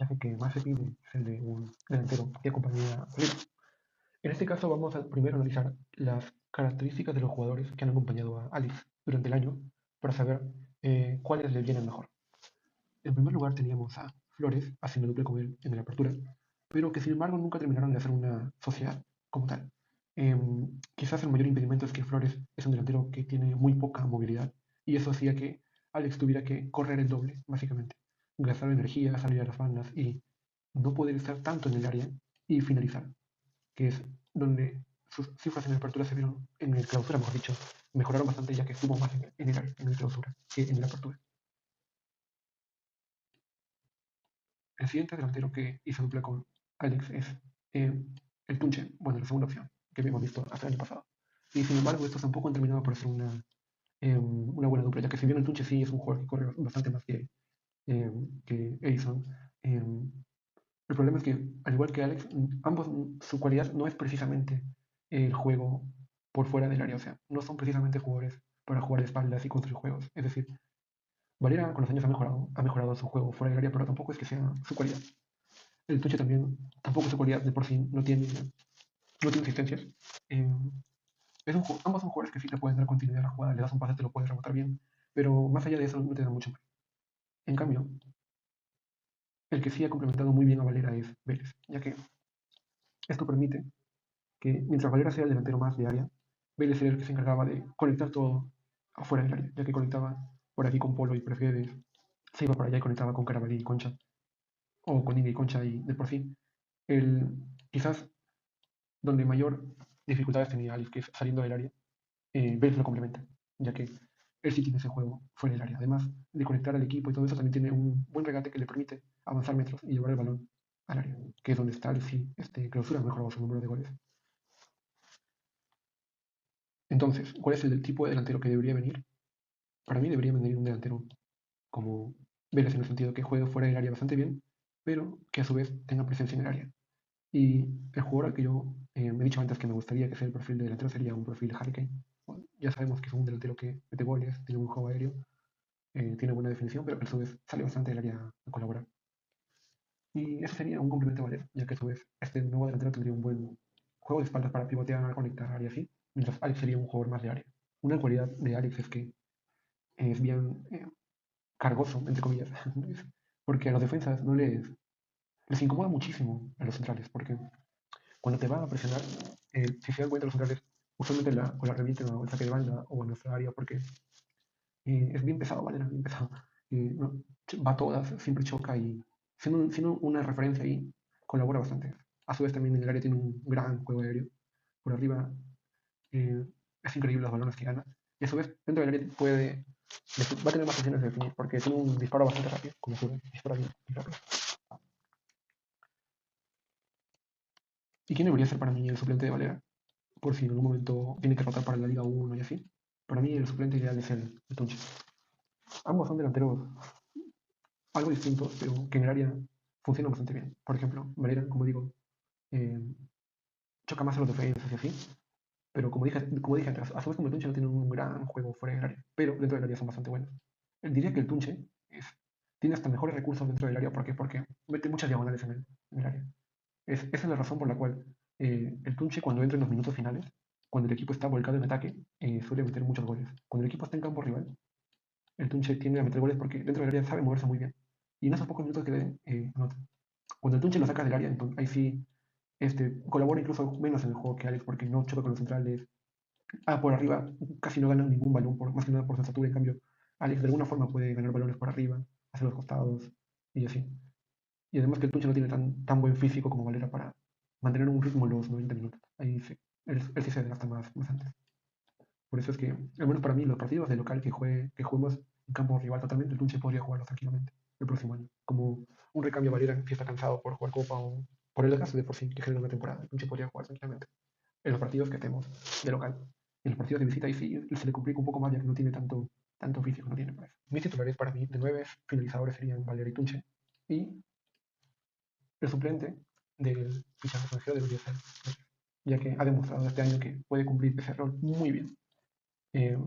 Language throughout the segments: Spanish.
fichaje que más se pide es el de un delantero que acompañe a Valera. En este caso vamos a primero analizar las características de los jugadores que han acompañado a Alex durante el año para saber cuáles le vienen mejor. En primer lugar teníamos a Flores haciendo dupla con él en la apertura, pero que sin embargo nunca terminaron de hacer una sociedad como tal. Quizás el mayor impedimento es que Flores es un delantero que tiene muy poca movilidad y eso hacía que Alex tuviera que correr el doble, básicamente. Gastar energía, salir a las bandas y no poder estar tanto en el área y finalizar, que es donde sus cifras en la apertura se vieron, en el clausura, mejor dicho, mejoraron bastante ya que estuvo más en el área, en el clausura, que en la apertura. El siguiente delantero que hizo dupla con Alex es eh, el Tunche, bueno, la segunda opción que habíamos visto hasta el año pasado. Y sin embargo, estos tampoco han terminado por ser una buena dupla, ya que si bien el Tunche sí es un jugador que corre bastante más que Edison, el problema es que, al igual que Alex, ambos su cualidad no es precisamente el juego por fuera del área, o sea, no son precisamente jugadores para jugar de espaldas y construir juegos. Es decir, Valera con los años ha mejorado su juego fuera del área, pero tampoco es que sea su cualidad. El Tuche también, tampoco su cualidad de por sí, no tiene asistencias. Eh, ambos son jugadores que sí te pueden dar continuidad a la jugada, le das un pase, te lo puedes rematar bien, pero más allá de eso no te da mucho más. En cambio, el que sí ha complementado muy bien a Valera es Vélez, ya que esto permite que mientras Valera sea el delantero más de área, Vélez era el que se encargaba de conectar todo afuera del área, ya que conectaba por aquí con Polo y Prefiedes, se iba para allá y conectaba con Carabalí y Concha, o con India y Concha, y de por sí, el, quizás donde mayor dificultades tenía Alex, que es saliendo del área, Vélez lo complementa, ya que él sí tiene ese juego fuera del área. Además de conectar al equipo y todo eso, también tiene un buen regate que le permite avanzar metros y llevar el balón al área, que es donde está Alex y clausura ha mejorado su número de goles. Entonces, ¿cuál es el tipo de delantero que debería venir? Para mí debería venir un delantero como Vélez en el sentido que juegue fuera del área bastante bien, pero que a su vez tenga presencia en el área. Y el jugador al que yo me he dicho antes que me gustaría que sea el perfil de delantero sería un perfil de Harry Kane. Bueno, ya sabemos que es un delantero que mete goles, tiene un juego aéreo, tiene buena definición, pero a su vez sale bastante del área a colaborar. Y eso sería un complemento a Valer, ya que a su vez este nuevo delantero tendría un buen juego de espaldas para pivotear, conectar y así, mientras Alex sería un jugador más de área. Una cualidad de Alex es que es bien cargoso, entre comillas, porque a los defensas no les incomoda muchísimo a los centrales, porque cuando te va a presionar, si se dan cuenta los centrales, usualmente o la revienten o el saque de banda o en nuestra área, porque es bien pesado, ¿vale? Es bien pesado. No, va a todas, siempre choca y siendo una referencia ahí, colabora bastante. A su vez también en el área tiene un gran juego aéreo. Por arriba eh, es increíble los balones que gana. Y a su vez dentro del área va a tener más opciones de definir, porque tiene un disparo bastante rápido, como sube, dispara bien rápido. ¿Y quién debería ser para mí el suplente de Valera? Por si en algún momento tiene que rotar para la Liga 1 y así. Para mí el suplente ideal es el Tunche. Ambos son delanteros algo distintos, pero que en el área funcionan bastante bien. Por ejemplo, Valera, como digo, eh, choca más a los defensas y así, pero como dije antes, a su vez como el Tunche no tiene un gran juego fuera del área, pero dentro del área son bastante buenos. Diría que el Tunche tiene hasta mejores recursos dentro del área, ¿por qué? Porque mete muchas diagonales en el área. Esa es la razón por la cual el Tunche cuando entra en los minutos finales, cuando el equipo está volcado en ataque, suele meter muchos goles. Cuando el equipo está en campo rival, el Tunche tiende a meter goles porque dentro del área sabe moverse muy bien. Y en esos pocos minutos que le anota. Cuando el Tunche lo saca del área, entonces, ahí sí colabora incluso menos en el juego que Alex porque no choca con los centrales. Por arriba casi no ganan ningún balón, más que nada por su estatura. En cambio, Alex de alguna forma puede ganar balones por arriba, hacia los costados y así. Y además que el Tunche no tiene tan buen físico como Valera para mantener un ritmo los 90 minutos. Ahí sí, él sí se desgasta más antes. Por eso es que, al menos para mí, los partidos de local que juguemos en campo rival totalmente, el Tunche podría jugarlos tranquilamente el próximo año. Como un recambio Valera si está cansado por jugar Copa o por el desgaste de por sí que genera una temporada. El Tunche podría jugar tranquilamente en los partidos que hacemos de local. En los partidos de visita ahí sí se le complica un poco más ya que no tiene tanto físico, no tiene presa. Mis titulares para mí de 9 finalizadores serían Valera y Tunche. Y el suplente del fichaje extranjero debería ser, ya que ha demostrado este año que puede cumplir ese rol muy bien. Eh,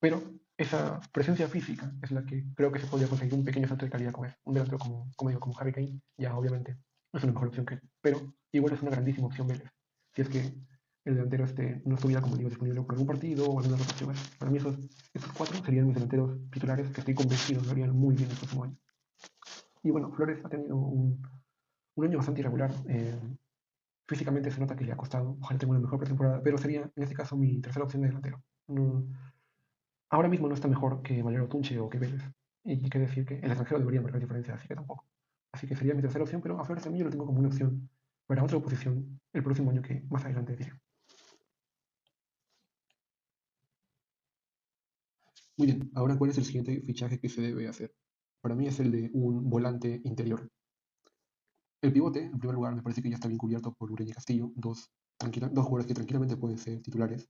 pero esa presencia física es la que creo que se podría conseguir un pequeño salto de calidad con él. Un delantero como digo, como Harry Kane, ya obviamente no es una mejor opción que él, pero igual es una grandísima opción Vélez. Si es que el delantero no estuviera, como digo, disponible por algún partido o algunas rotaciones. Para mí esos cuatro serían mis delanteros titulares que estoy convencido lo harían muy bien el próximo año. Y bueno, Flores ha tenido un año bastante irregular. Físicamente se nota que le ha costado. Ojalá tenga una mejor pretemporada, pero sería en este caso mi tercera opción de delantero. No, ahora mismo no está mejor que Valero Tunche o que Vélez. Y hay que decir que el extranjero debería marcar diferencia, así que tampoco. Así que sería mi tercera opción, pero a Flores también yo lo tengo como una opción para otra posición el próximo año que más adelante diré. Muy bien, ahora ¿cuál es el siguiente fichaje que se debe hacer? Para mí es el de un volante interior. El pivote, en primer lugar, me parece que ya está bien cubierto por Ureña y Castillo, dos jugadores que tranquilamente pueden ser titulares.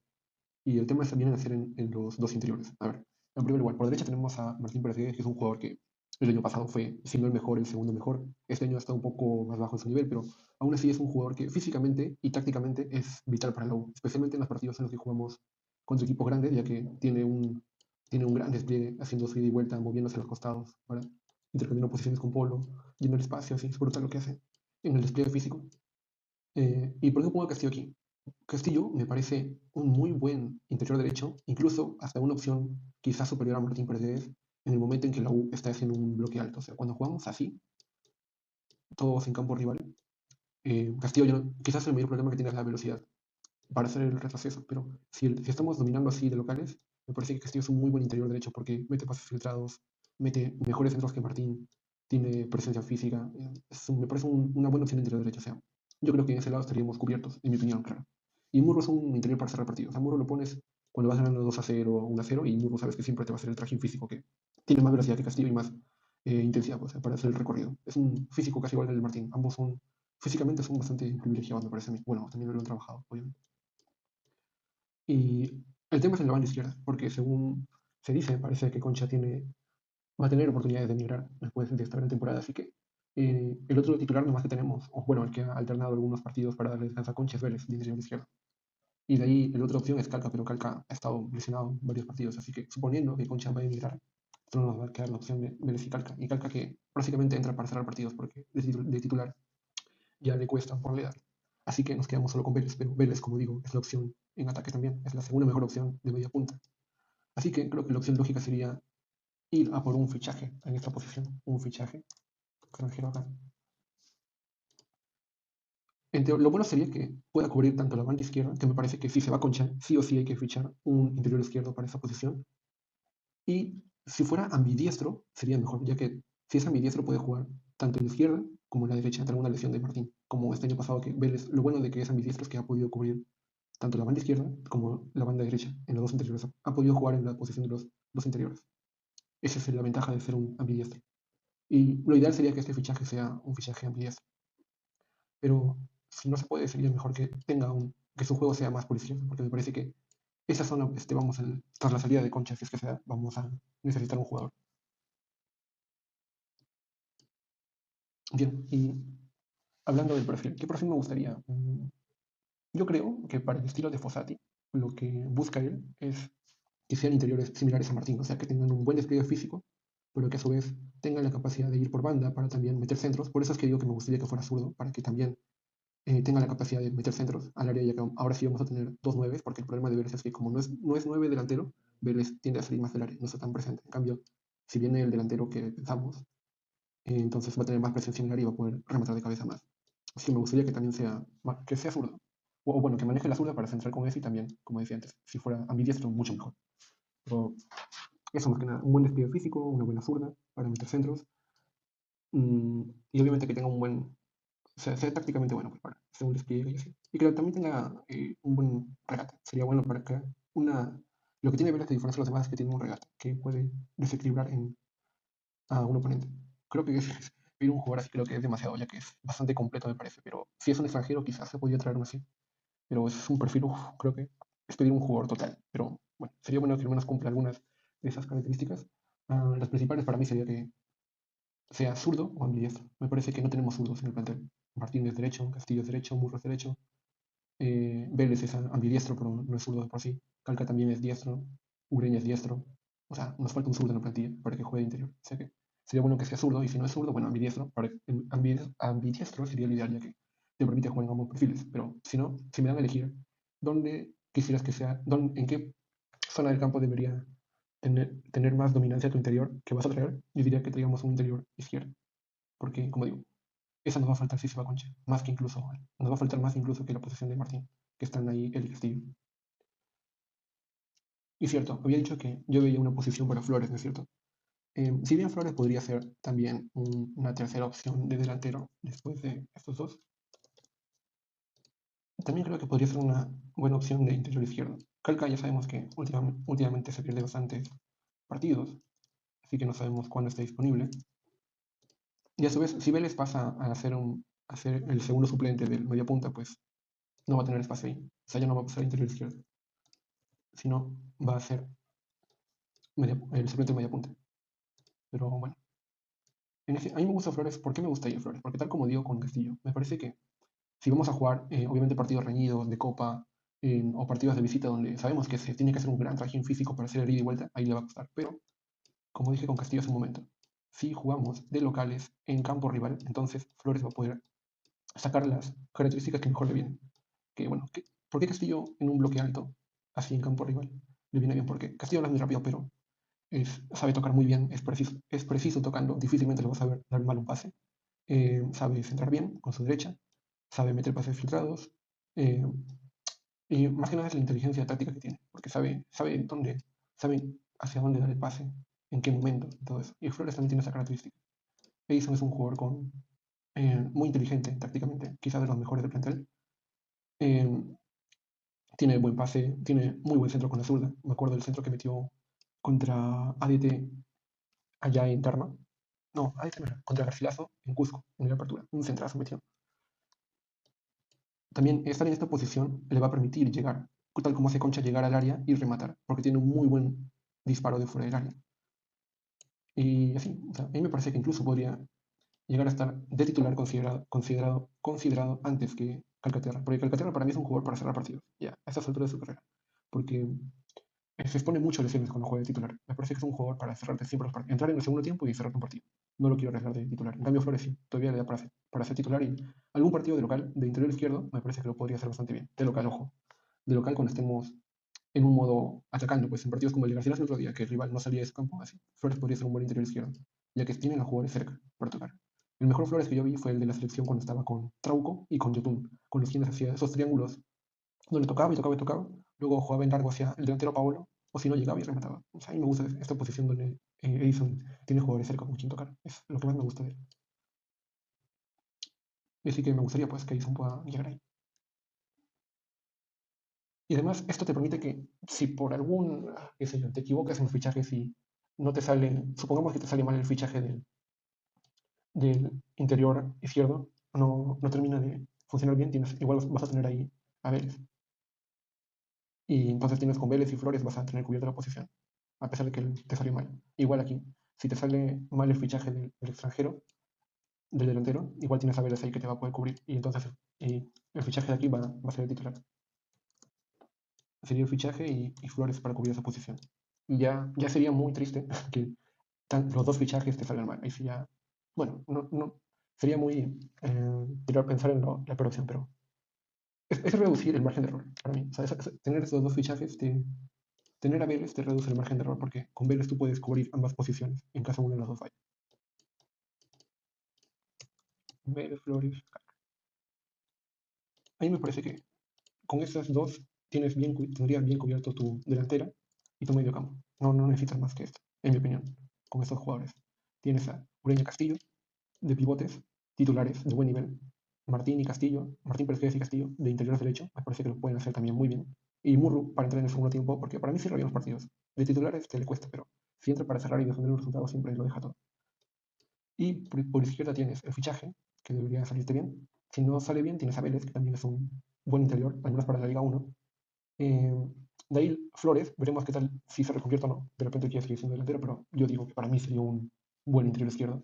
Y el tema es también en hacer en los dos interiores. A ver, en primer lugar, por derecha tenemos a Martín Pérez Guedes, que es un jugador que el año pasado fue, si no el mejor, el segundo mejor. Este año está un poco más bajo en su nivel, pero aún así es un jugador que físicamente y tácticamente es vital para la U, especialmente en los partidos en los que jugamos contra equipos grandes, ya que tiene un gran despliegue, haciendo su ida y vuelta, moviéndose a los costados, para intercambiando posiciones con Polo, yendo el espacio, así, es brutal lo que hace en el despliegue físico. ¿Y por qué pongo a Castillo aquí? Castillo me parece un muy buen interior derecho, incluso hasta una opción quizás superior a Martín Pérez en el momento en que la U está haciendo un bloque alto. O sea, cuando jugamos así, todos en campo rival, Castillo quizás el mayor problema que tiene es la velocidad para hacer el retroceso, pero si estamos dominando así de locales, me parece que Castillo es un muy buen interior derecho porque mete pases filtrados, mete mejores centros que Martín, tiene presencia física, me parece una buena opción de interior derecho. O sea, yo creo que en ese lado estaríamos cubiertos, en mi opinión, claro. Y Murro es un interior para cerrar partidos. A Murro lo pones cuando vas ganando 2-0 o 1-0 y Murro sabes que siempre te va a hacer el traje físico que tiene más velocidad que Castillo y más intensidad, pues, para hacer el recorrido. Es un físico casi igual al del Martín. Ambos físicamente son bastante privilegiados, me parece a mí. Bueno, también lo han trabajado, obviamente. Y el tema es en la banda izquierda, porque según se dice, parece que Concha va a tener oportunidades de emigrar después de esta gran temporada, así que el otro titular nomás que tenemos, o bueno, el que ha alternado algunos partidos para darle descanso a Concha es Vélez, de interior izquierdo. Y de ahí la otra opción es Calca, pero Calca ha estado lesionado en varios partidos, así que suponiendo que Concha va a emigrar, solo nos va a quedar la opción de Vélez y Calca. Y Calca que básicamente entra para cerrar partidos porque de titular ya le cuesta por la edad. Así que nos quedamos solo con Vélez, pero Vélez, como digo, es la opción en ataque también, es la segunda mejor opción de media punta. Así que creo que la opción lógica sería ir a por un fichaje en esta posición, un fichaje extranjero acá. Lo bueno sería que pueda cubrir tanto la banda izquierda, que me parece que si se va a Concha, sí o sí hay que fichar un interior izquierdo para esa posición. Y si fuera ambidiestro, sería mejor, ya que si es ambidiestro puede jugar tanto en la izquierda como en la derecha, ante alguna lesión de Martín. Como este año pasado que Vélez, lo bueno de que es ambidiestro es que ha podido cubrir tanto la banda izquierda como la banda derecha en los dos interiores. Ha podido jugar en la posición de los dos interiores. Esa es la ventaja de ser un ambidiestro. Y lo ideal sería que este fichaje sea un fichaje ambidiestro. Pero si no se puede, sería mejor que su juego sea más policioso, porque me parece que esa zona, tras la salida de Concha, si es que se da, vamos a necesitar un jugador. Bien, y hablando del perfil, ¿qué perfil me gustaría? Yo creo que para el estilo de Fossati, lo que busca él es que sean interiores similares a Martín, o sea, que tengan un buen despliegue físico, pero que a su vez tengan la capacidad de ir por banda para también meter centros. Por eso es que digo que me gustaría que fuera zurdo, para que también tenga la capacidad de meter centros al área, ya que ahora sí vamos a tener dos nueves, porque el problema de Vélez es que como no es nueve delantero, Vélez tiende a salir más del área, no está tan presente. En cambio, si viene el delantero que pensamos, entonces va a tener más presencia en el área y va a poder rematar de cabeza más. Así que me gustaría que también que sea zurdo. O bueno, que maneje la zurda para centrar con ese y también, como decía antes, si fuera ambidiestro, mucho mejor. Pero eso más que nada, un buen despliegue físico, una buena zurda para meter centros. Y obviamente que tenga sea tácticamente bueno pues, para hacer un despliegue y así. Y que también tenga un buen regate. Sería bueno para que lo que tiene Vélez de diferencia de los demás es que tiene un regate que puede desequilibrar a un oponente. Creo que pedir un jugador así creo que es demasiado, ya que es bastante completo me parece, pero si es un extranjero quizás se podría traer uno así, pero es un perfil, creo que es pedir un jugador total, pero bueno, sería bueno que al menos cumpla algunas de esas características. Las principales para mí sería que sea zurdo o ambidiestro. Me parece que no tenemos zurdos en el plantel. Martín es derecho, Castillo es derecho, Murro es derecho, Vélez es ambidiestro, pero no es zurdo de por sí. Calca también es diestro, Ureña es diestro. O sea, nos falta un zurdo en la plantilla para que juegue de interior. O sea que sería bueno que sea zurdo, y si no es zurdo, bueno, ambidiestro. Ambidiestro sería el ideal, ya que te permite jugar en ambos perfiles. Pero si no, si me dan a elegir, ¿dónde quisieras que sea? ¿En qué zona del campo debería tener más dominancia tu interior que vas a traer? Yo diría que traigamos un interior izquierdo. Porque, como digo, esa nos va a faltar si se va Concha. Más que incluso, nos va a faltar más incluso que la posición de Martín, que están ahí el Castillo. Y cierto, había dicho que yo veía una posición para Flores, ¿no es cierto? Si bien Flores podría ser también una tercera opción de delantero después de estos dos, también creo que podría ser una buena opción de interior izquierdo. Calca ya sabemos que últimamente se pierde bastantes partidos, así que no sabemos cuándo está disponible. Y a su vez, si Vélez pasa a ser el segundo suplente del mediapunta, pues no va a tener espacio ahí. O sea, ya no va a pasar interior izquierdo, sino va a ser el suplente de mediapunta. Pero bueno, a mí me gusta Flores. ¿Por qué me gusta ir Flores? Porque tal como digo con Castillo, me parece que si vamos a jugar, obviamente, partidos reñidos de Copa o partidos de visita donde sabemos que se tiene que hacer un gran trajín físico para hacer el ida y vuelta, ahí le va a costar. Pero, como dije con Castillo hace un momento, si jugamos de locales en campo rival, entonces Flores va a poder sacar las características que mejor le vienen. Que bueno, ¿por qué Castillo en un bloque alto, así en campo rival, le viene bien? Porque Castillo no es muy rápido, pero sabe tocar muy bien, es preciso tocando, difícilmente le vas a ver dar mal un pase. Sabe centrar bien con su derecha, sabe meter pases filtrados, eh, y más que nada es la inteligencia táctica que tiene, porque sabe hacia dónde dar el pase, en qué momento, y todo eso. Y Flores también tiene esa característica. Edison es un jugador muy inteligente tácticamente, quizás de los mejores del plantel. Eh, Tiene buen pase, tiene muy buen centro con la zurda. Me acuerdo del centro que metió contra ADT allá en Tarma. No, ADT no era, contra Garcilaso en Cusco, en la apertura. Un centrazo metió. También estar en esta posición le va a permitir llegar, tal como hace Concha, llegar al área y rematar, porque tiene un muy buen disparo de fuera del área. Y así, o sea, a mí me parece que incluso podría llegar a estar de titular considerado antes que Calcaterra, porque Calcaterra para mí es un jugador para cerrar partidos, ya, a estas alturas de su carrera, porque se expone mucho a lesiones cuando juega de titular. Me parece que es un jugador para cerrarte siempre los partidos, entrar en el segundo tiempo y cerrar un partido. No lo quiero arriesgar de titular. En cambio, Flores sí, todavía le da para ser titular, y algún partido de local, de interior izquierdo, me parece que lo podría hacer bastante bien. De local, ojo. De local cuando estemos en un modo atacando, pues en partidos como el de García el otro día, que el rival no salía de su campo, así. Flores podría ser un buen interior izquierdo, ya que tienen a jugadores cerca para tocar. El mejor Flores que yo vi fue el de la selección cuando estaba con Trauco y con Yotun, con los quienes hacía esos triángulos donde tocaba y tocaba y tocaba. Luego jugaba en largo hacia el delantero Paolo, o si no llegaba y remataba. O sea, a mí me gusta esta posición donde Edison tiene jugadores cerca con quien tocar. Es lo que más me gusta de él. Y así que me gustaría pues que Edison pueda llegar ahí. Y además, esto te permite que si por algún, qué sé yo, te equivocas en los fichajes y no te sale, supongamos que te sale mal el fichaje del interior izquierdo, no termina de funcionar bien, igual vas a tener ahí a Vélez. Y entonces tienes con Vélez y Flores, vas a tener cubierta la posición, a pesar de que te salió mal. Igual aquí, si te sale mal el fichaje del extranjero, del delantero, igual tienes a Vélez ahí que te va a poder cubrir. Y entonces el fichaje de aquí va a ser el titular. Sería el fichaje y Flores para cubrir esa posición. Y ya sería muy triste que los dos fichajes te salgan mal. Ahí sí ya, bueno, sería muy tirar pensar en la peor opción, pero es reducir el margen de error para mí. O sea, tener estos dos fichajes, tener a Vélez te reduce el margen de error, porque con Vélez tú puedes cubrir ambas posiciones en caso uno de los dos falla. Vélez, Flores. A mí me parece que con esas dos tendrías bien cubierto tu delantera y tu medio campo. No necesitas más que esto, en mi opinión, con estos jugadores. Tienes a Ureña Castillo, de pivotes, titulares de buen nivel. Martín y Castillo, Martín Pérez y Castillo, de interior derecho, me parece que lo pueden hacer también muy bien. Y Murru para entrar en el segundo tiempo, porque para mí cierra bien los partidos. De titulares te le cuesta, pero si entra para cerrar y defender un resultado, siempre lo deja todo. Y por izquierda tienes el fichaje, que debería salirte bien. Si no sale bien, tienes a Vélez, que también es un buen interior, al menos para la Liga 1. Eh, de ahí Flores, veremos qué tal, si se reconvierte o no. De repente quiere seguir siendo delantero, pero yo digo que para mí sería un buen interior izquierdo.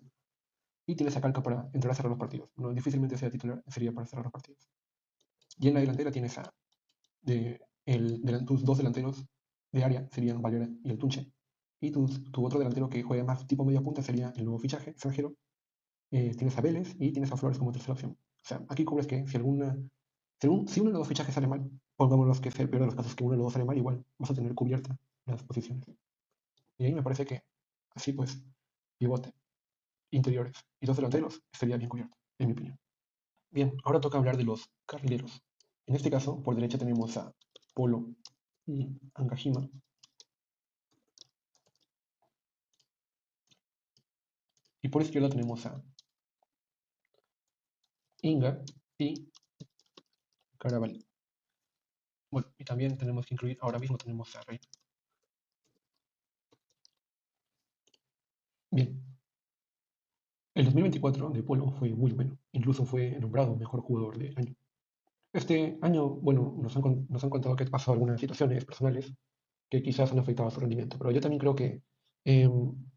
Y tienes a Calca para entrar a cerrar los partidos. No, difícilmente sea titular, sería para cerrar los partidos. Y en la delantera tienes tus dos delanteros de área, serían Valera y el Tunche. Y tu otro delantero que juegue más tipo media punta sería el nuevo fichaje extranjero. Tienes a Vélez y tienes a Flores como tercera opción. O sea, aquí cubres que si uno de los dos fichajes sale mal, pongámonos que es el peor de los casos que uno de los dos sale mal, igual vas a tener cubierta las posiciones. Y ahí me parece que así pues, pivote, interiores y dos delanteros estaría bien cubierto, en mi opinión. Bien, ahora toca hablar de los carrileros. En este caso, por derecha tenemos a Polo y Angajima, y por izquierda tenemos a Inga y Carabalí. Bueno, y también tenemos que incluir, ahora mismo tenemos a Rey. Bien, el 2024 de Polo fue muy bueno, incluso fue nombrado mejor jugador del año. Este año, bueno, nos han contado que pasó algunas situaciones personales que quizás han afectado a su rendimiento, pero yo también creo que eh,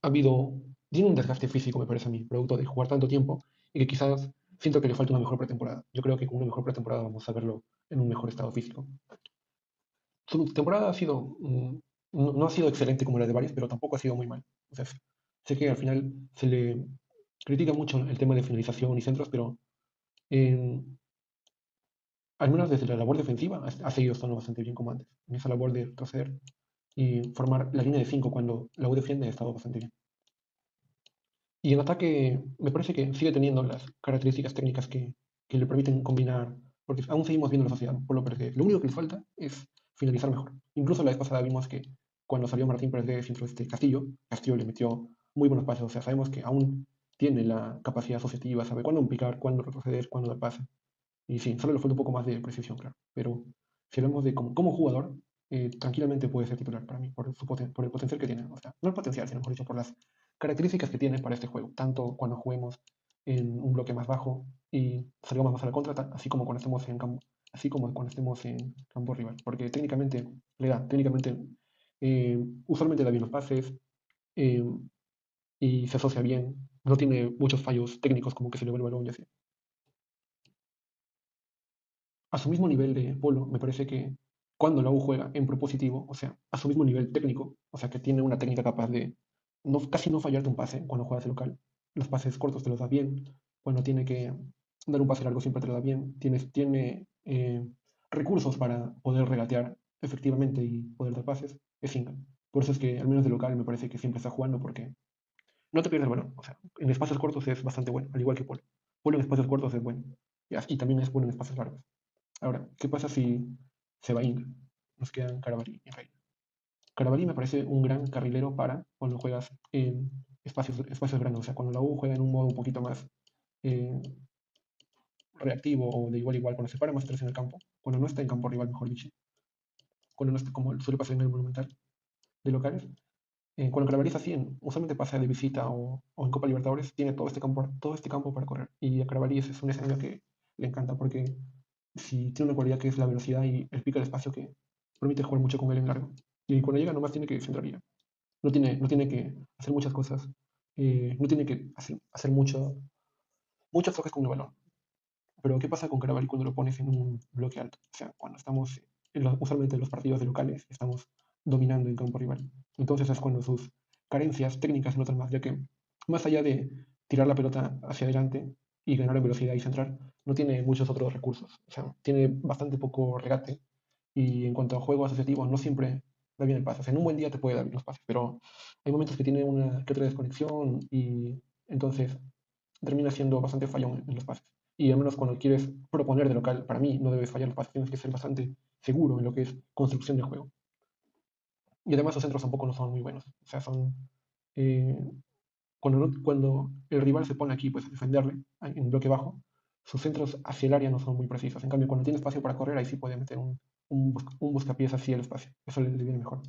ha habido, tiene un desgaste físico, me parece a mí, producto de jugar tanto tiempo y que quizás siento que le falta una mejor pretemporada. Yo creo que con una mejor pretemporada vamos a verlo en un mejor estado físico. Su temporada ha sido, no ha sido excelente como la de varios, pero tampoco ha sido muy mal. O sea, sé que al final se le critica mucho el tema de finalización y centros, pero eh, al menos desde la labor defensiva ha seguido estando bastante bien como antes. En esa labor de retroceder y formar la línea de 5 cuando la U defiende ha estado bastante bien. Y en ataque me parece que sigue teniendo las características técnicas que le permiten combinar, porque aún seguimos viendo la sociedad, por lo que lo único que le falta es finalizar mejor. Incluso la vez pasada vimos que cuando salió Martín Pérez de centro este Castillo, Castillo le metió muy buenos pases, o sea, sabemos que aún tiene la capacidad asociativa, sabe cuándo picar, cuándo retroceder, cuándo dar pase. Y sí, solo le falta un poco más de precisión, claro. Pero si hablamos de como jugador, tranquilamente puede ser titular para mí, por el potencial que tiene. O sea, no el potencial, sino mejor dicho, por las características que tiene para este juego. Tanto cuando juguemos en un bloque más bajo y salgamos más a la contra, así como cuando estemos en campo, así como cuando estemos en campo rival. Porque técnicamente técnicamente, usualmente da bien los pases eh, y se asocia bien. No tiene muchos fallos técnicos como que se le va el balón y así. A su mismo nivel de Polo, me parece que cuando la U juega en propositivo, o sea, a su mismo nivel técnico, o sea, que tiene una técnica capaz de casi no fallarte un pase cuando juegas de local. Los pases cortos te los da bien, cuando tiene que dar un pase largo siempre te lo da bien, tiene recursos para poder regatear efectivamente y poder dar pases, es Inca. Por eso es que al menos de local me parece que siempre está jugando porque no te pierdes el balón, o sea, en espacios cortos es bastante bueno, al igual que Polo. Polo en espacios cortos es bueno, y también es bueno en espacios largos. Ahora, ¿qué pasa si se va Inga? Nos quedan Carabalí y Reina. Carabalí me parece un gran carrilero para cuando juegas en espacios grandes, o sea, cuando la U juega en un modo un poquito más eh, reactivo o de igual a igual, cuando se para más atrás en el campo, cuando no está en campo rival, mejor dicho, cuando no está como suele pasar en el Monumental de locales. Cuando Carabalí es así, usualmente pasa de visita o en Copa Libertadores, tiene todo este campo para correr. Y a Carabalí es un escenario que le encanta porque si tiene una cualidad que es la velocidad y el pico al espacio que permite jugar mucho con él en largo. Y cuando llega nomás tiene que centrar ya. No tiene que hacer muchas cosas. No tiene que hacer muchos toques con el balón. Pero ¿qué pasa con Carabalí cuando lo pones en un bloque alto? O sea, cuando estamos, usualmente en los partidos de locales, estamos dominando en campo rival. Entonces es cuando sus carencias técnicas se notan más, ya que más allá de tirar la pelota hacia adelante y ganar en velocidad y centrar, no tiene muchos otros recursos. O sea, tiene bastante poco regate y en cuanto a juego asociativo, no siempre da bien el pase. O sea, en un buen día te puede dar bien los pases, pero hay momentos que tiene una que otra desconexión y entonces termina siendo bastante fallón en los pases. Y al menos cuando quieres proponer de local, para mí no debes fallar los pases, tienes que ser bastante seguro en lo que es construcción de juego. Y además los centros tampoco no son muy buenos. O sea, son... eh, cuando el rival se pone aquí pues, a defenderle en bloque bajo, sus centros hacia el área no son muy precisos. En cambio, cuando tiene espacio para correr, ahí sí puede meter un buscapiés así al espacio. Eso le viene mejor.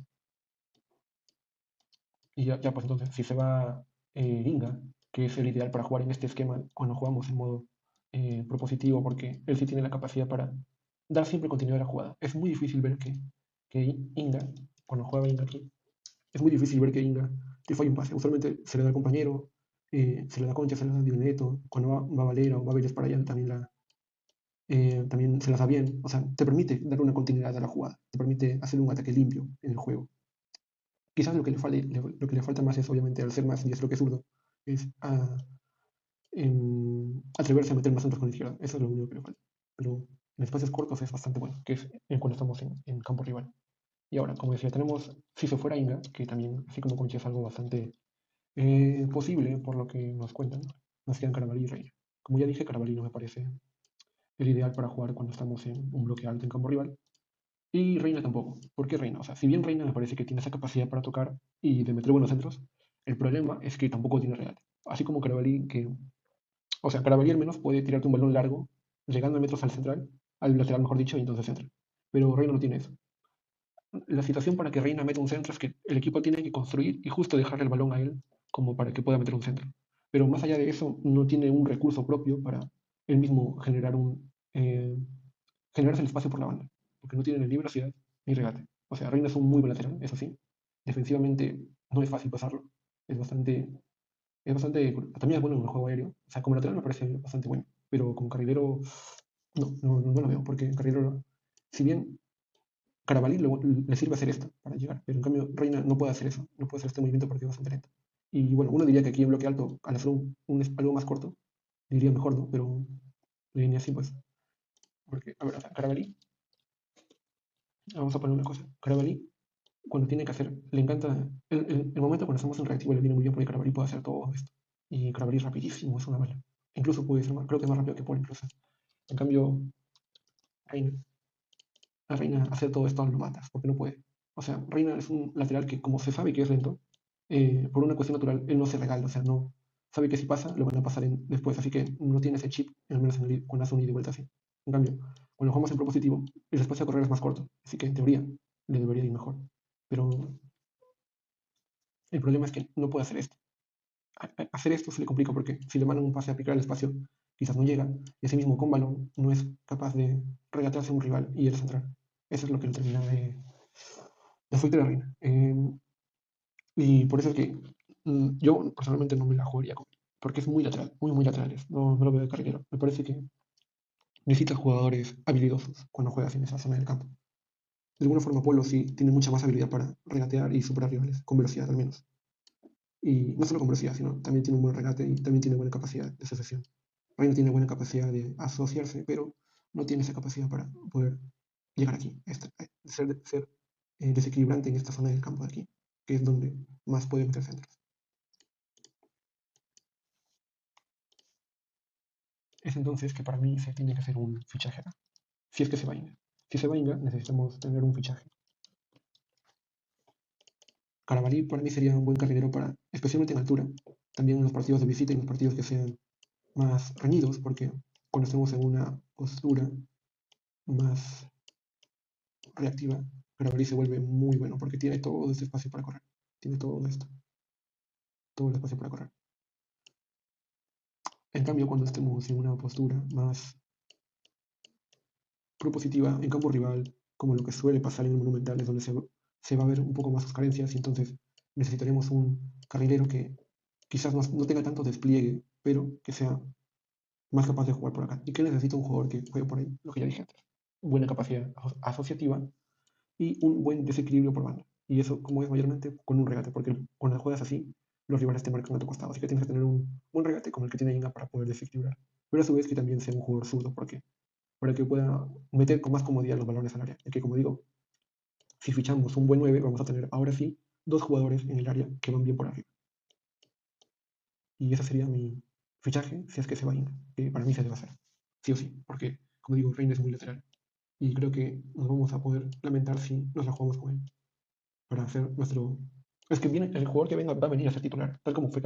Y ya, pues entonces, si se va Inga, que es el ideal para jugar en este esquema cuando jugamos en modo propositivo, porque él sí tiene la capacidad para dar siempre continuidad a la jugada. Es muy difícil ver que Inga, cuando juega Inga aquí, es muy difícil ver que Inga te falla un pase. Usualmente se le da al compañero, se le da Concha, se le da a Dioneto, cuando va Valera o va Vélez para allá también se las da bien. O sea, te permite dar una continuidad a la jugada, te permite hacer un ataque limpio en el juego. Quizás lo que le falta más es, obviamente, al ser más diestro que zurdo, es atreverse a meter más centros con la izquierda. Eso es lo único que le falta. Pero en espacios cortos es bastante bueno, que es cuando estamos en campo rival. Y ahora, como decía, tenemos, si se fuera Inga, que también, así como Concha, es algo bastante posible por lo que nos cuentan, nos quedan Carabalí y Reina. Como ya dije, Carabalí no me parece el ideal para jugar cuando estamos en un bloque alto en campo rival. Y Reina tampoco. ¿Por qué Reina? O sea, si bien Reina me parece que tiene esa capacidad para tocar y de meter buenos centros, el problema es que tampoco tiene regate. Así como Carabalí, que, o sea, Carabalí al menos puede tirarte un balón largo, llegando a metros al central, al lateral mejor dicho, y entonces entra. Pero Reina no tiene eso. La situación para que Reina meta un centro es que el equipo tiene que construir y justo dejarle el balón a él como para que pueda meter un centro. Pero más allá de eso, no tiene un recurso propio para él mismo generarse el espacio por la banda, porque no tiene ni velocidad ni regate. O sea, Reina es un muy buen lateral, eso sí. Defensivamente no es fácil pasarlo. Es bastante, también es bueno en el juego aéreo. O sea, como lateral me parece bastante bueno, pero como carrilero no lo veo, porque carrilero, si bien Carabalí le sirve hacer esto para llegar, pero en cambio Reina no puede hacer eso, no puede hacer este movimiento porque es bastante lento. Y bueno, uno diría que aquí en bloque alto, al hacer algo más corto, diría mejor, ¿no? Pero le viene así, pues. Porque, a ver, o sea, Carabalí, vamos a poner una cosa. Carabalí, cuando tiene que hacer, le encanta. El momento cuando estamos en reactivo le viene muy bien porque Carabalí puede hacer todo esto. Y Carabalí es rapidísimo, es una bala. Incluso puede ser más, creo que es más rápido que Paul, incluso. En cambio, Reina, a Reina hacer todo esto lo matas, porque no puede. O sea, Reina es un lateral que, como se sabe que es lento, por una cuestión natural, él no se regala, o sea, no sabe que si pasa, lo van a pasar después, así que no tiene ese chip, al menos cuando hace un ida y vuelta así. En cambio, cuando jugamos en propositivo, el espacio a correr es más corto, así que en teoría le debería ir mejor. Pero el problema es que no puede hacer esto. Hacer esto se le complica porque si le mandan un pase a picar el espacio, quizás no llega, y así mismo con balón no es capaz de regatearse a un rival y el central. Eso es lo que lo termina de afectar a Reina. Y por eso es que yo personalmente no me la jugaría con él, porque es muy lateral, muy lateral. No lo veo de carrilero. Me parece que necesita jugadores habilidosos cuando juegas en esa zona del campo. De alguna forma, Polo sí tiene mucha más habilidad para regatear y superar rivales, con velocidad al menos. Y no solo con velocidad, sino también tiene un buen regate y también tiene buena capacidad de asociación. Reina tiene buena capacidad de asociarse, pero no tiene esa capacidad para poder llegar aquí, ser desequilibrante en esta zona del campo de aquí, que es donde más puede meter centros. Es entonces que para mí se tiene que hacer un fichaje acá, si es que se va Inga. Si se va Inga, necesitamos tener un fichaje. Carabalí para mí sería un buen carrilero para, especialmente en altura, también en los partidos de visita y en los partidos que sean más reñidos, porque cuando estemos en una postura más reactiva, Carabalí se vuelve muy bueno porque tiene todo este espacio para correr. Tiene todo esto, todo el espacio para correr. En cambio, cuando estemos en una postura más propositiva en campo rival, como lo que suele pasar en el Monumental, es donde se va a ver un poco más sus carencias y entonces necesitaremos un carrilero que quizás no tenga tanto despliegue, pero que sea más capaz de jugar por acá. ¿Y que necesita un jugador que juegue por ahí? Lo que ya dije antes. Buena capacidad asociativa y un buen desequilibrio por banda. Y eso, como es mayormente, con un regate, porque cuando juegas así, los rivales te marcan a tu costado. Así que tienes que tener un buen regate como el que tiene Inga para poder desequilibrar. Pero a su vez que también sea un jugador zurdo, porque para que pueda meter con más comodidad los balones al área. Y que, como digo, si fichamos un buen 9 vamos a tener ahora sí dos jugadores en el área que van bien por arriba. Y ese sería mi fichaje si es que se va Inga, que para mí se debe hacer. Sí o sí, porque, como digo, Reina es muy lateral. Y creo que nos vamos a poder lamentar si nos la jugamos con él. Para hacer nuestro. Es que viene, el jugador que venga va a venir a ser titular, tal como fue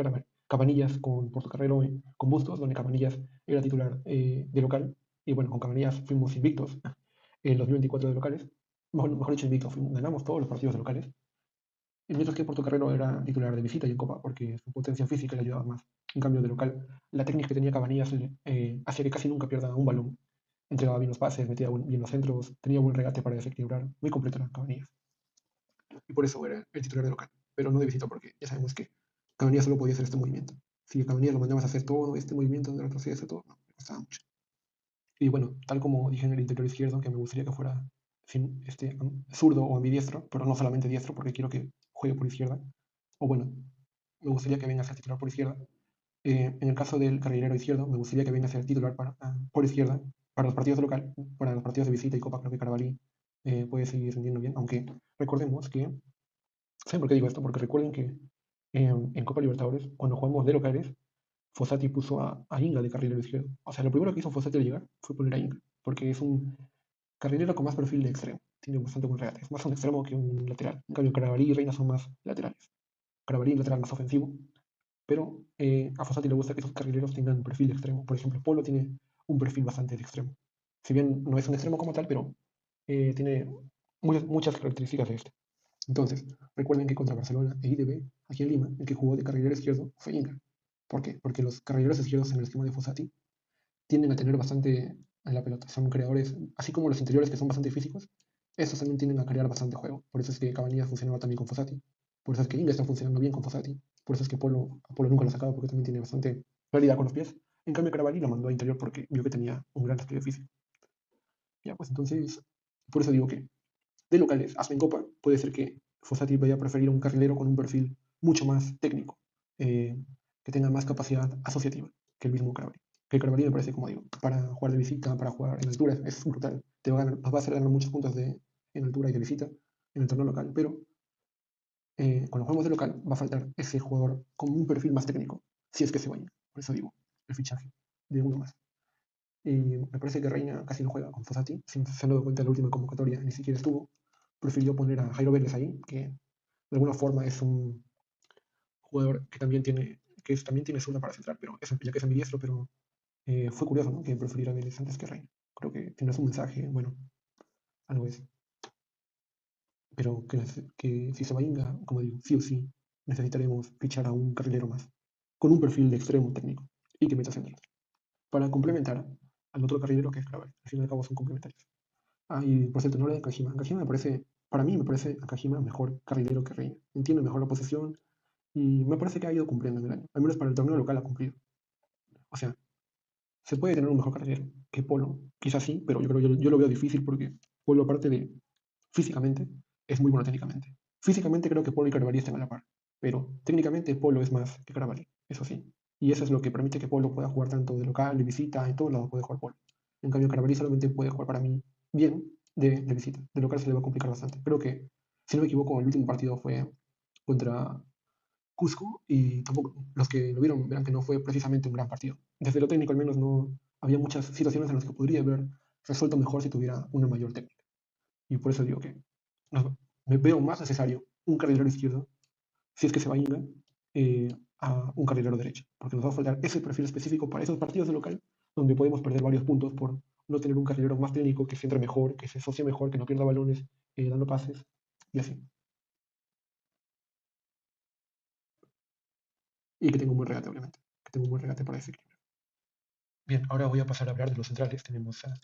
Cabanillas con Portocarrero, con Bustos, donde Cabanillas era titular de local. Y bueno, con Cabanillas fuimos invictos en 2024 de locales. Mejor dicho, invictos, ganamos todos los partidos de locales. Y mientras que Portocarrero era titular de visita y en Copa, porque su potencia física le ayudaba más. En cambio, de local, la técnica que tenía Cabanillas hacía que casi nunca pierda un balón. Entregaba bien los pases, metía bien los centros, tenía buen regate para desequilibrar. Muy completo era Cabanillas y por eso era el titular de local, pero no de visita porque ya sabemos que Cabanillas solo podía hacer este movimiento. Si a Cabanillas lo mandabas a hacer todo este movimiento de retroceso, todo, no, me costaba mucho. Y bueno, tal como dije en el interior izquierdo, que me gustaría que fuera zurdo o ambidiestro, pero no solamente diestro, porque quiero que juegue por izquierda, o bueno, me gustaría que venga a ser titular por izquierda. En el caso del carrilero izquierdo, me gustaría que venga a ser titular por izquierda para los partidos de local, para los partidos de visita y Copa. Creo que Carabalí puede seguir rindiendo bien, aunque recordemos que, ¿saben por qué digo esto? Porque recuerden que en Copa Libertadores, cuando jugamos de locales, Fossati puso a Inga de carrilero izquierdo. O sea, lo primero que hizo Fossati al llegar fue poner a Inga, porque es un carrilero con más perfil de extremo. Tiene bastante buen regate. Es más un extremo que un lateral. En cambio, Carabalí y Reina son más laterales. Carabalí, un lateral más ofensivo, pero a Fossati le gusta que esos carrileros tengan un perfil de extremo. Por ejemplo, Polo tiene un perfil bastante de extremo. Si bien no es un extremo como tal, pero tiene muchas características de este. Entonces, recuerden que contra Barcelona e IDB, aquí en Lima, el que jugó de carrilero izquierdo fue Inga. ¿Por qué? Porque los carrileros izquierdos en el esquema de Fossati tienden a tener bastante en la pelota. Son creadores, así como los interiores que son bastante físicos, estos también tienden a crear bastante juego. Por eso es que Cavani funcionaba también con Fossati. Por eso es que Inga está funcionando bien con Fossati. Por eso es que a Polo nunca lo ha sacado porque también tiene bastante claridad con los pies. En cambio, Cavani lo mandó a interior porque vio que tenía un gran despliegue físico. Ya, pues entonces, por eso digo que de locales hasta en Copa puede ser que Fossati vaya a preferir un carrilero con un perfil mucho más técnico, eh, que tenga más capacidad asociativa que el mismo Cavani. Que Cavani me parece, como digo, para jugar de visita, para jugar en altura, es brutal. Va a hacer ganar muchos puntos en altura y de visita en el torneo local, pero cuando jugamos de local va a faltar ese jugador con un perfil más técnico, si es que se vaya. Por eso digo, el fichaje de uno más. Y me parece que Reina casi no juega con Fossati, si se han dado cuenta en la última convocatoria, ni siquiera estuvo. Prefirió poner a Jairo Vélez ahí, que de alguna forma es un jugador también tiene zurda para centrar, pero ya que es ambidiestro, pero fue curioso, ¿no? Que prefiriera a Vélez antes que Reina. Creo que tendrás un mensaje, bueno, algo es. Pero que si se va Inga, como digo, sí o sí, necesitaremos fichar a un carrilero más, con un perfil de extremo técnico y que meta centros, para complementar al otro carrilero que es Claver. Al fin y al cabo son complementarios. Ah, y por cierto, no hablé de Kajima. Kajima me parece, para mí me parece a Kajima mejor carrilero que Reina. Entiende mejor la posición y me parece que ha ido cumpliendo en el año. Al menos para el torneo local ha cumplido. O sea, se puede tener un mejor carrilero que Polo. Quizás sí, pero yo lo veo difícil porque Polo, aparte de físicamente, es muy bueno técnicamente. Físicamente creo que Polo y Carabalí están a la par. Pero técnicamente Polo es más que Carabalí, eso sí. Y eso es lo que permite que Polo pueda jugar tanto de local, de visita, en todos lados puede jugar Polo. En cambio, Carabalí solamente puede jugar para mí bien de visita. De local se le va a complicar bastante. Creo que, si no me equivoco, el último partido fue contra Cusco y tampoco los que lo vieron verán que no fue precisamente un gran partido. Desde lo técnico al menos no había muchas situaciones en las que podría haber resuelto mejor si tuviera una mayor técnica. Y por eso digo que no, me veo más necesario un carrilero izquierdo, si es que se va a Inga, a un carrilero derecho, porque nos va a faltar ese perfil específico para esos partidos de local donde podemos perder varios puntos por no tener un carrilero más técnico, que centre mejor, que se asocie mejor, que no pierda balones dando pases y así. Y que tenga un buen regate, obviamente. Que tenga un buen regate para ese equilibrio. Bien, ahora voy a pasar a hablar de los centrales. Tenemos a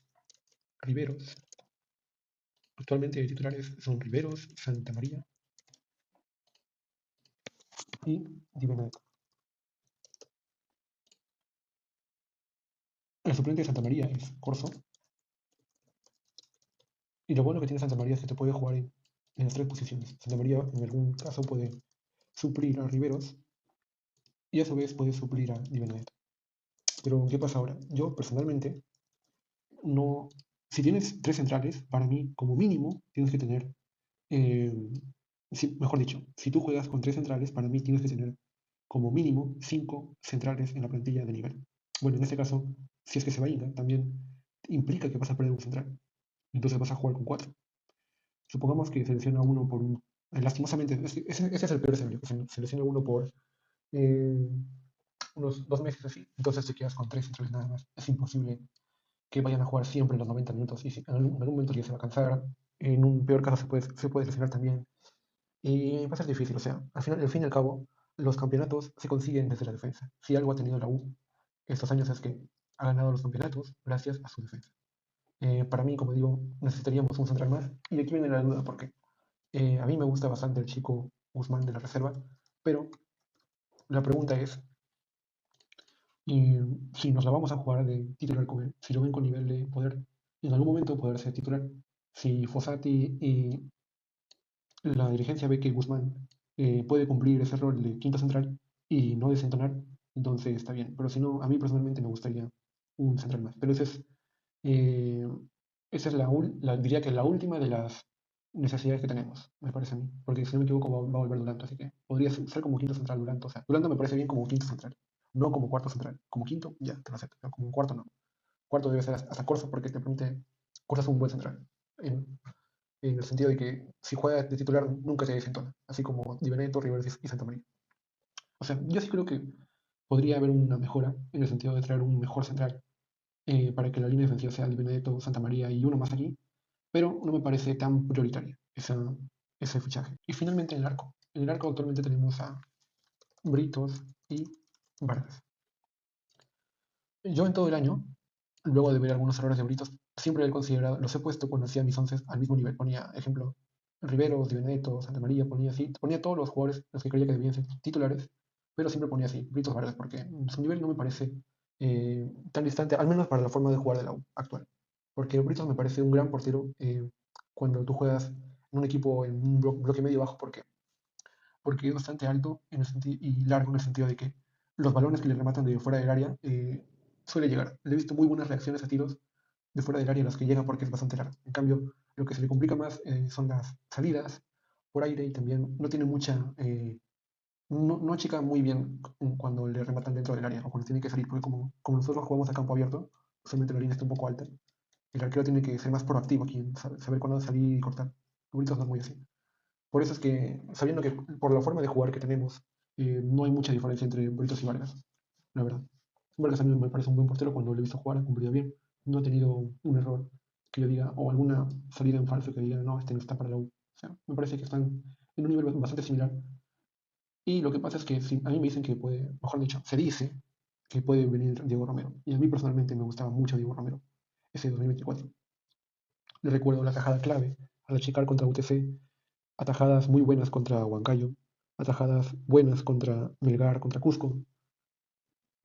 Riveros. Actualmente titulares son Riveros, Santa María y Di Benedetto. El suplente de Santa María es Corso. Y lo bueno que tiene Santa María es que te puede jugar en las tres posiciones. Santa María en algún caso puede suplir a Riveros y a su vez puede suplir a Di Benedetto. Pero ¿qué pasa ahora? Yo personalmente no... Si tienes tres centrales, para mí como mínimo tienes que tener... eh, mejor dicho, si tú juegas con tres centrales, para mí tienes que tener como mínimo cinco centrales en la plantilla de nivel. Bueno, en este caso, si es que se va Inga, también implica que vas a perder un central. Entonces vas a jugar con cuatro. Supongamos que selecciona uno por un... lastimosamente, ese es el peor escenario, que selecciona uno por eh, unos 2 meses así. Entonces te quedas con tres centrales nada más. Es imposible que vayan a jugar siempre los 90 minutos y si en algún momento ya se va a cansar. En un peor caso se puede lesionar también. Y va a ser difícil, o sea, al fin y al cabo, los campeonatos se consiguen desde la defensa. Si algo ha tenido la U estos años es que ha ganado los campeonatos gracias a su defensa. Para mí, como digo, necesitaríamos un central más. Y aquí viene la duda, porque a mí me gusta bastante el chico Guzmán de la reserva, pero la pregunta es si nos la vamos a jugar de titular con él, si lo ven con nivel de poder en algún momento poder ser titular. Si Fossati y la dirigencia ve que Guzmán puede cumplir ese rol de quinto central y no desentonar, entonces está bien. Pero si no, a mí personalmente me gustaría un central más. Pero eh, esa es diría que la última de las necesidades que tenemos, me parece a mí. Porque si no me equivoco, va a volver Duranto, así que podría ser como quinto central Duranto. O sea, Duranto me parece bien como quinto central, no como cuarto central. Como quinto, ya, te lo acepto, pero como cuarto no. Cuarto debe ser hasta Corso porque te permite. Corso es un buen central. En el sentido de que si juega de titular nunca te desentona, así como Di Benedetto, Rivero y Santa María. O sea, yo sí creo que podría haber una mejora en el sentido de traer un mejor central para que la línea defensiva sea Di Benedetto, Santa María y uno más aquí, pero no me parece tan prioritario ese fichaje. Y finalmente en el arco. En el arco actualmente tenemos a Britos y Vargas. Yo en todo el año, luego de ver algunos errores de Britos, siempre he considerado, los he puesto cuando hacía mis once al mismo nivel. Ponía, ejemplo, Riveros, Di Benedetto, Santa María, ponía así, ponía todos los jugadores los que creía que debían ser titulares, pero siempre ponía así, Britos Vargas, porque su nivel no me parece tan distante, al menos para la forma de jugar de la U actual. Porque Britos me parece un gran portero cuando tú juegas en un equipo en un bloque medio bajo, porque es bastante alto y largo en el sentido de que los balones que le rematan de fuera del área suele llegar. Le he visto muy buenas reacciones a tiros de fuera del área los que llegan porque es bastante largo. En cambio, lo que se le complica más son las salidas por aire y también no tiene no achica muy bien cuando le rematan dentro del área o cuando tiene que salir, porque como nosotros jugamos a campo abierto, usualmente la línea está un poco alta, el arquero tiene que ser más proactivo aquí, saber cuándo salir y cortar. Ahorita no es muy así. Por eso es que, sabiendo que por la forma de jugar que tenemos, no hay mucha diferencia entre Britos y Vargas, la verdad. Vargas a mí me parece un buen portero cuando le he visto jugar, ha cumplido bien. No ha tenido un error que yo diga, o alguna salida en falso que diga, no, este no está para la U. O sea, me parece que están en un nivel bastante similar. Y lo que pasa es que a mí me dicen que puede, mejor dicho, se dice que puede venir Diego Romero. Y a mí personalmente me gustaba mucho Diego Romero, ese 2024. Le recuerdo la tajada clave al achicar contra UTC, atajadas muy buenas contra Huancayo, atajadas buenas contra Melgar, contra Cusco,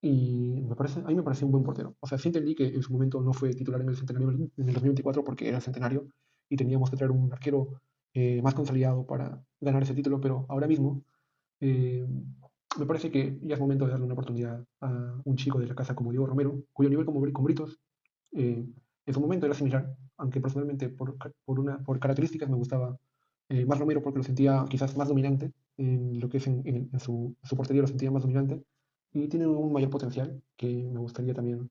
y a mí me parece un buen portero. O sea, sí entendí que en su momento no fue titular en el centenario en el 2024 porque era el centenario y teníamos que traer un arquero más consolidado para ganar ese título, pero ahora mismo eh, me parece que ya es momento de darle una oportunidad a un chico de la casa como Diego Romero, cuyo nivel con Britos eh, en su momento era similar, aunque personalmente por características me gustaba más Romero porque lo sentía quizás más dominante, en lo que es en su portería lo sentía más dominante y tiene un mayor potencial que me gustaría también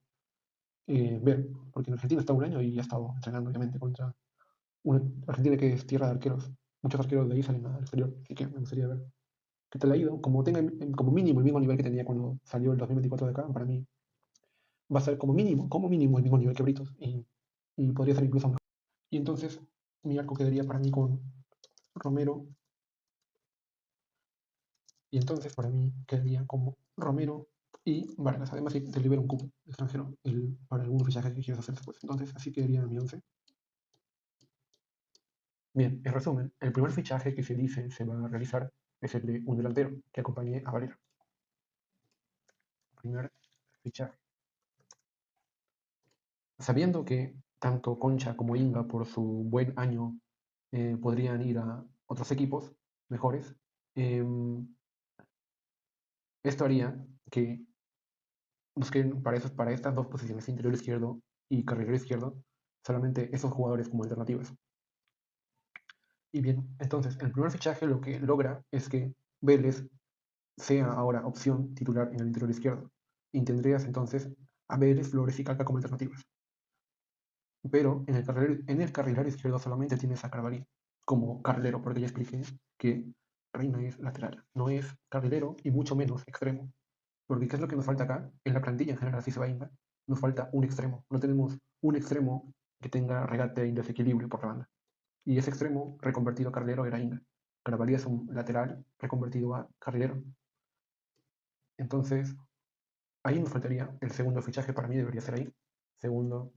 ver, porque en Argentina está un año y ha estado entrenando obviamente contra una Argentina que es tierra de arqueros. Muchos arqueros de ahí salen al exterior, así que me gustaría ver qué tal ha ido. Como tenga como mínimo el mismo nivel que tenía cuando salió el 2024 de acá, para mí va a ser como mínimo el mismo nivel que Britos y podría ser incluso mejor. Y entonces mi arco quedaría para mí con Romero, y entonces para mí quedaría como Romero y Vargas. Además, si te libera un cupo extranjero para algunos fichajes que quieras hacer después. Entonces, así quedaría mi once. Bien, en resumen, el primer fichaje que se dice se va a realizar es el de un delantero que acompañe a Valera. Primer fichaje. Sabiendo que tanto Concha como Inga, por su buen año, podrían ir a otros equipos mejores, eh, esto haría que busquen para estas dos posiciones, interior izquierdo y carrilero izquierdo, solamente esos jugadores como alternativas. Y bien, entonces, el primer fichaje lo que logra es que Vélez sea ahora opción titular en el interior izquierdo. Y tendrías entonces a Vélez, Flores y Calca como alternativas. Pero en el carrilero izquierdo solamente tienes a Carvalho como carrilero, porque ya expliqué que Reina es lateral, no es carrilero y mucho menos extremo. Porque ¿qué es lo que nos falta acá? En la plantilla en general, así se va Inga, nos falta un extremo. No tenemos un extremo que tenga regate y desequilibrio por la banda. Y ese extremo reconvertido a carrilero era Inga. Carvalho es un lateral reconvertido a carrilero. Entonces, ahí nos faltaría el segundo fichaje, para mí debería ser ahí. Segundo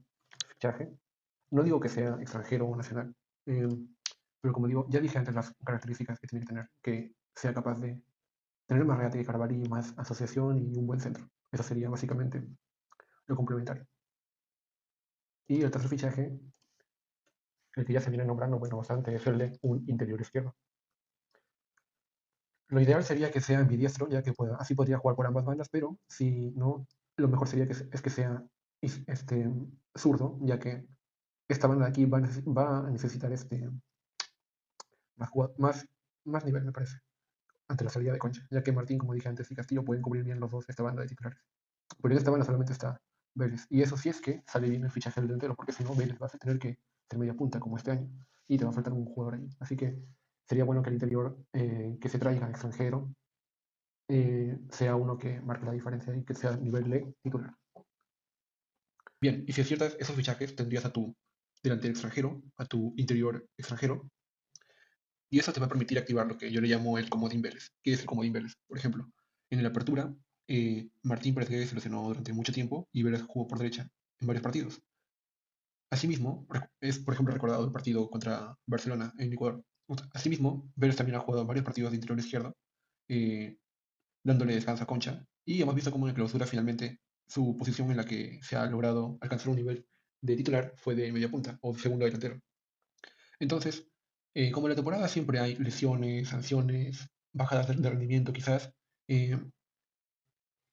fichaje. No digo que sea extranjero o nacional, eh, pero como digo, ya dije antes las características que tiene que tener, que sea capaz de tener más regate que Carvalho, más asociación y un buen centro. Eso sería básicamente lo complementario. Y el tercer fichaje, el que ya se viene nombrando, bueno, bastante, es el de un interior izquierdo. Lo ideal sería que sea ambidiestro, ya que así podría jugar por ambas bandas, pero si no, lo mejor sería es que sea zurdo, ya que esta banda de aquí va a necesitar más, más nivel, me parece, ante la salida de Concha, ya que Martín, como dije antes, y Castillo pueden cubrir bien los dos esta banda de titulares. Pero en esta banda solamente está Vélez. Y eso sí es que sale bien el fichaje del delantero, porque si no, Vélez vas a tener que ser media punta como este año y te va a faltar un jugador ahí. Así que sería bueno que el interior que se traiga extranjero sea uno que marque la diferencia y que sea nivel de titular. Bien, y si aciertas esos fichajes, tendrías a tu delantero extranjero, a tu interior extranjero, y eso te va a permitir activar lo que yo le llamo el comodín Vélez. ¿Qué es el comodín Vélez? Por ejemplo, en el Apertura, Martín Pérez se lesionó durante mucho tiempo y Vélez jugó por derecha en varios partidos. Asimismo, es por ejemplo recordado el partido contra Barcelona en Ecuador. Asimismo, Vélez también ha jugado varios partidos de interior izquierdo, eh, dándole descanso a Concha, y hemos visto cómo en la clausura finalmente su posición en la que se ha logrado alcanzar un nivel de titular fue de media punta o de segundo delantero. Entonces, como en la temporada siempre hay lesiones, sanciones, bajadas de rendimiento quizás, eh,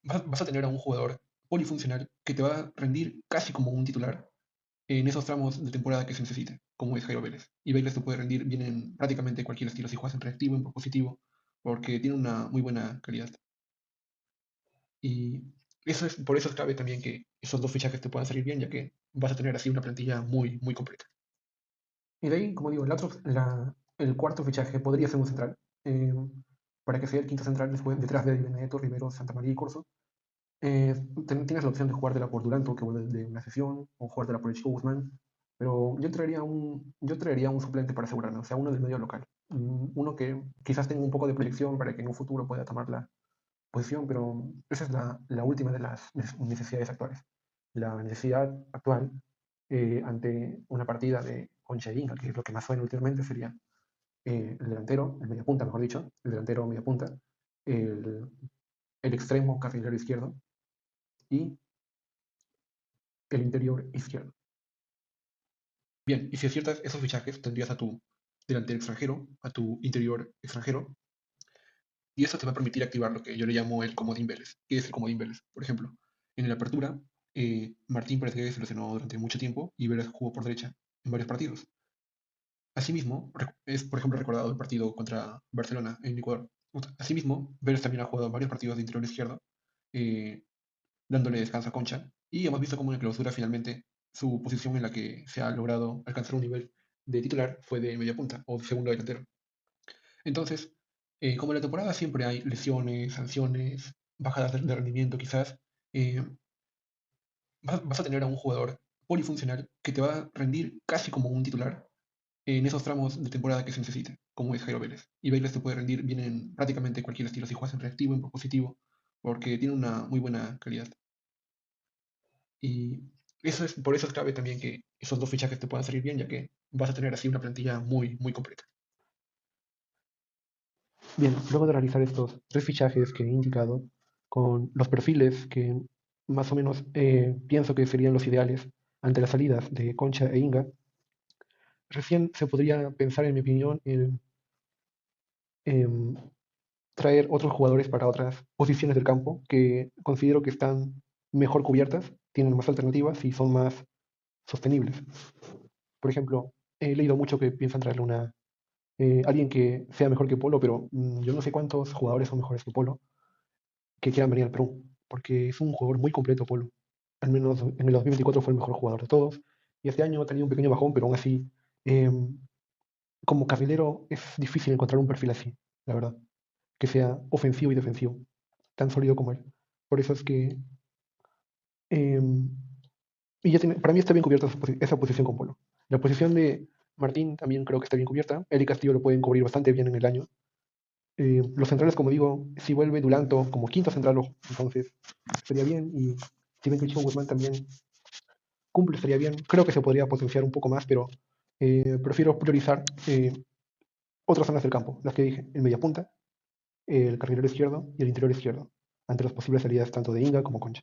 vas a tener a un jugador polifuncional que te va a rendir casi como un titular en esos tramos de temporada que se necesite, como es Jairo Vélez. Y Vélez te puede rendir bien en prácticamente cualquier estilo, si juegas en reactivo, en propositivo, porque tiene una muy buena calidad. Y por eso es clave también que esos dos fichajes te puedan salir bien, ya que vas a tener así una plantilla muy, muy completa. Y de ahí, como digo, el cuarto fichaje podría ser un central, eh, para que sea el quinto central detrás de Benedetto, Rivero, Santa María y Corso. Eh, Tienes la opción de jugártela por Duranto, que vuelve de una sesión, o jugártela por el Chico Guzmán, pero yo traería un suplente para asegurarme, o sea, uno del medio local. Uno que quizás tenga un poco de proyección para que en un futuro pueda tomar la posición, pero esa es la última de las necesidades actuales. La necesidad actual ante una partida de Concha e Inca, que es lo que más suena últimamente, sería el delantero, el mediapunta, mejor dicho, el delantero mediapunta, el, el extremo carrilero izquierdo y el interior izquierdo. Bien, y si aciertas esos fichajes, tendrías a tu delantero extranjero, a tu interior extranjero, y eso te va a permitir activar lo que yo le llamo el comodín Vélez. ¿Qué es el comodín Vélez? Por ejemplo, en el Apertura, Martín Pérez se lesionó durante mucho tiempo y Vélez jugó por derecha en varios partidos. Asimismo, es por ejemplo recordado el partido contra Barcelona en Ecuador. Asimismo, Vélez también ha jugado varios partidos de interior izquierdo, eh, dándole descanso a Concha, y hemos visto cómo en la clausura finalmente su posición en la que se ha logrado alcanzar un nivel de titular fue de media punta o de segundo delantero. Entonces, como en la temporada siempre hay lesiones, sanciones, bajadas de rendimiento quizás, eh, vas a tener a un jugador polifuncional que te va a rendir casi como un titular en esos tramos de temporada que se necesite, como es Jairo Vélez. Y Vélez te puede rendir bien en prácticamente cualquier estilo, si juegas en reactivo, en propositivo, porque tiene una muy buena calidad. Y por eso es clave también que esos dos fichajes te puedan salir bien, ya que vas a tener así una plantilla muy, muy completa. Bien, luego de realizar estos tres fichajes que he indicado, con los perfiles que más o menos pienso que serían los ideales ante las salidas de Concha e Inga, recién se podría pensar, en mi opinión, en traer otros jugadores para otras posiciones del campo que considero que están mejor cubiertas, tienen más alternativas y son más sostenibles. Por ejemplo, he leído mucho que piensan traerle alguien que sea mejor que Polo, pero yo no sé cuántos jugadores son mejores que Polo que quieran venir al Perú, porque es un jugador muy completo, Polo. Al menos en el 2024 fue el mejor jugador de todos, y este año ha tenido un pequeño bajón, pero aún así, eh, como carrilero es difícil encontrar un perfil así, la verdad, que sea ofensivo y defensivo, tan sólido como él. Por eso es que, eh, para mí está bien cubierta esa posición con Polo. La posición de Martín también creo que está bien cubierta. Él y Castillo lo pueden cubrir bastante bien en el año. Los centrales, como digo, si vuelve Duranto como quinto central, entonces estaría bien. Y si ven que Chico Guzmán también cumple, estaría bien. Creo que se podría potenciar un poco más, pero prefiero priorizar otras zonas del campo, las que dije, el mediapunta, el carrilero izquierdo y el interior izquierdo, ante las posibles salidas tanto de Inga como Concha.